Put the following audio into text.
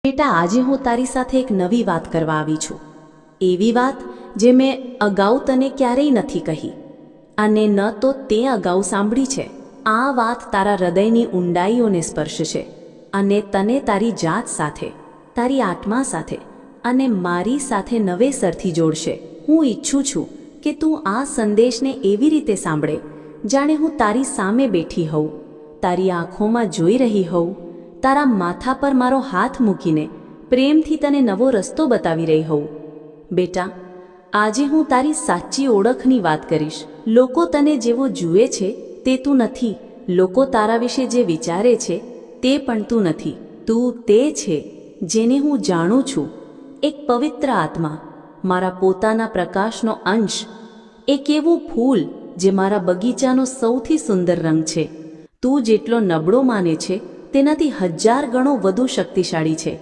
બેટા, આજે હું તારી સાથે એક નવી વાત કરવા આવી છું. એવી વાત જે મેં અગાઉ તને ક્યારેય નથી કહી અને ન તો તે અગાઉ સાંભળી છે. આ વાત તારા હૃદયની ઊંડાઈઓને સ્પર્શશે અને તને તારી જાત સાથે, તારી આત્મા સાથે અને મારી સાથે નવેસરથી જોડશે. હું ઈચ્છું છું કે તું આ સંદેશને એવી રીતે સાંભળે જાણે હું તારી સામે બેઠી હોઉં, તારી આંખોમાં જોઈ રહી હોઉં, તારા માથા પર મારો હાથ મૂકીને પ્રેમથી તને નવો રસ્તો બતાવી રહી હોઉં. બેટા, આજે હું તારી સાચી ઓળખની વાત કરીશ. લોકો તને જેવો જુએ છે તે તું નથી. લોકો તારા વિશે જે વિચારે છે તે પણ તું નથી. તું તે છે જેને હું જાણું છું. એક પવિત્ર આત્મા, મારા પોતાના પ્રકાશનો અંશ, એક એવું ફૂલ જે મારા બગીચાનો સૌથી સુંદર રંગ છે. તું જેટલો નબળો માને છે તેનાથી 1000 ગણો વધુ શક્તિશાળી છે.